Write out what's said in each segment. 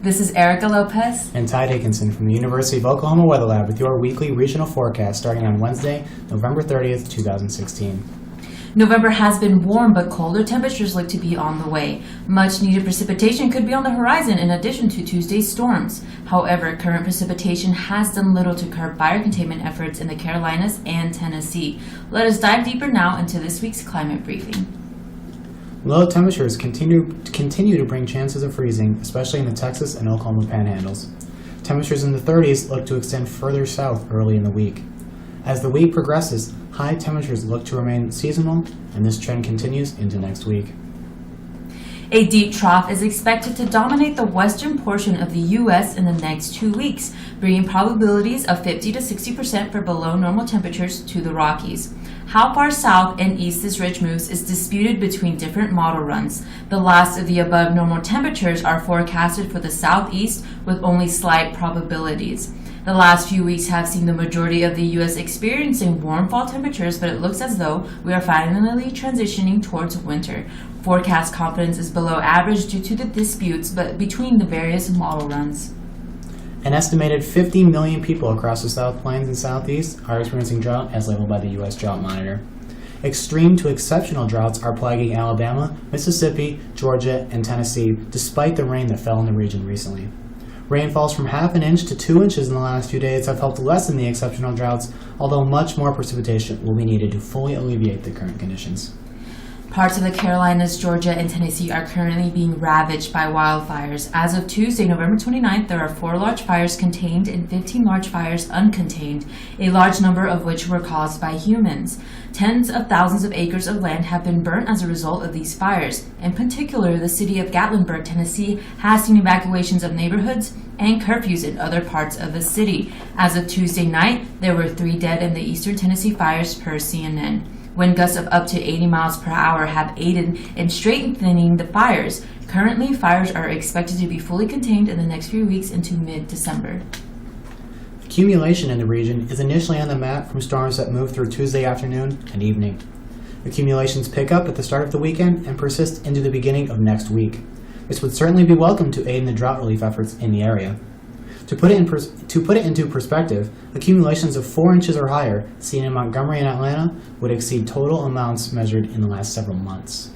This is Erica Lopez and Ty Dickinson from the University of Oklahoma Weather Lab with your weekly regional forecast starting on Wednesday, November 30th, 2016. November has been warm, but colder temperatures look to be on the way. Much needed precipitation could be on the horizon in addition to Tuesday's storms. However, current precipitation has done little to curb fire containment efforts in the Carolinas and Tennessee. Let us dive deeper now into this week's climate briefing. Low temperatures continue to bring chances of freezing, especially in the Texas and Oklahoma panhandles. Temperatures in the 30s look to extend further south early in the week. As the week progresses, high temperatures look to remain seasonal, and this trend continues into next week. A deep trough is expected to dominate the western portion of the U.S. in the next 2 weeks, bringing probabilities of 50 to 60% for below normal temperatures to the Rockies. How far south and east this ridge moves is disputed between different model runs. The last of the above normal temperatures are forecasted for the southeast with only slight probabilities. The last few weeks have seen the majority of the U.S. experiencing warm fall temperatures, but it looks as though we are finally transitioning towards winter. Forecast confidence is below average due to the disputes between the various model runs. An estimated 50 million people across the South Plains and Southeast are experiencing drought as labeled by the U.S. Drought Monitor. Extreme to exceptional droughts are plaguing Alabama, Mississippi, Georgia, and Tennessee, despite the rain that fell in the region recently. Rainfalls from half an inch to 2 inches in the last few days have helped lessen the exceptional droughts, although much more precipitation will be needed to fully alleviate the current conditions. Parts of the Carolinas, Georgia, and Tennessee are currently being ravaged by wildfires. As of Tuesday, November 29th, there are 4 large fires contained and 15 large fires uncontained, a large number of which were caused by humans. Tens of thousands of acres of land have been burnt as a result of these fires. In particular, the city of Gatlinburg, Tennessee, has seen evacuations of neighborhoods and curfews in other parts of the city. As of Tuesday night, there were 3 dead in the eastern Tennessee fires per CNN. Wind gusts of up to 80 miles per hour have aided in strengthening the fires. Currently, fires are expected to be fully contained in the next few weeks into mid-December. Accumulation in the region is initially on the map from storms that move through Tuesday afternoon and evening. Accumulations pick up at the start of the weekend and persist into the beginning of next week. This would certainly be welcome to aid in the drought relief efforts in the area. To put it into perspective, accumulations of 4 inches or higher seen in Montgomery and Atlanta would exceed total amounts measured in the last several months.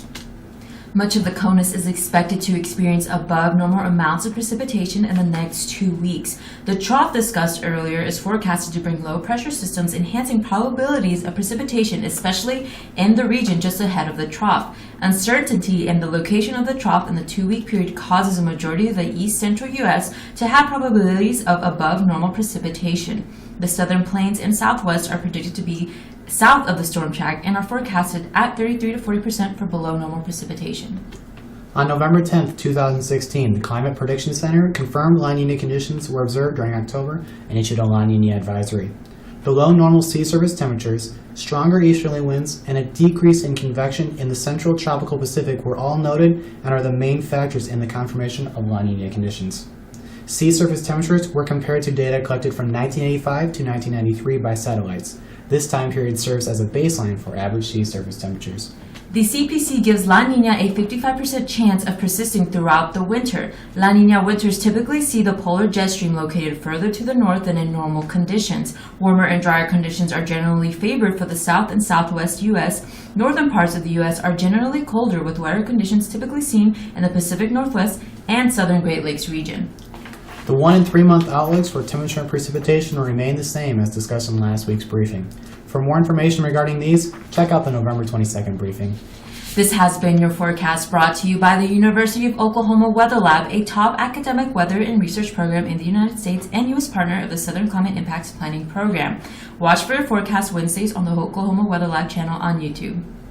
Much of the CONUS is expected to experience above normal amounts of precipitation in the next 2 weeks. The trough discussed earlier is forecasted to bring low-pressure systems, enhancing probabilities of precipitation, especially in the region just ahead of the trough. Uncertainty in the location of the trough in the 2-week period causes a majority of the east-central U.S. to have probabilities of above normal precipitation. The southern plains and southwest are predicted to be south of the storm track and are forecasted at 33 to 40% for below normal precipitation. On November 10, 2016, the Climate Prediction Center confirmed La Niña conditions were observed during October and issued a La Niña advisory. Below normal sea surface temperatures, stronger easterly winds, and a decrease in convection in the central tropical Pacific were all noted and are the main factors in the confirmation of La Niña conditions. Sea surface temperatures were compared to data collected from 1985 to 1993 by satellites. This time period serves as a baseline for average sea surface temperatures. The CPC gives La Niña a 55% chance of persisting throughout the winter. La Niña winters typically see the polar jet stream located further to the north than in normal conditions. Warmer and drier conditions are generally favored for the south and southwest U.S. Northern parts of the U.S. are generally colder, with wetter conditions typically seen in the Pacific Northwest and southern Great Lakes region. The 1 and 3 month outlooks for temperature and precipitation will remain the same as discussed in last week's briefing. For more information regarding these, check out the November 22nd briefing. This has been your forecast brought to you by the University of Oklahoma Weather Lab, a top academic weather and research program in the United States and U.S. partner of the Southern Climate Impacts Planning Program. Watch for your forecast Wednesdays on the Oklahoma Weather Lab channel on YouTube.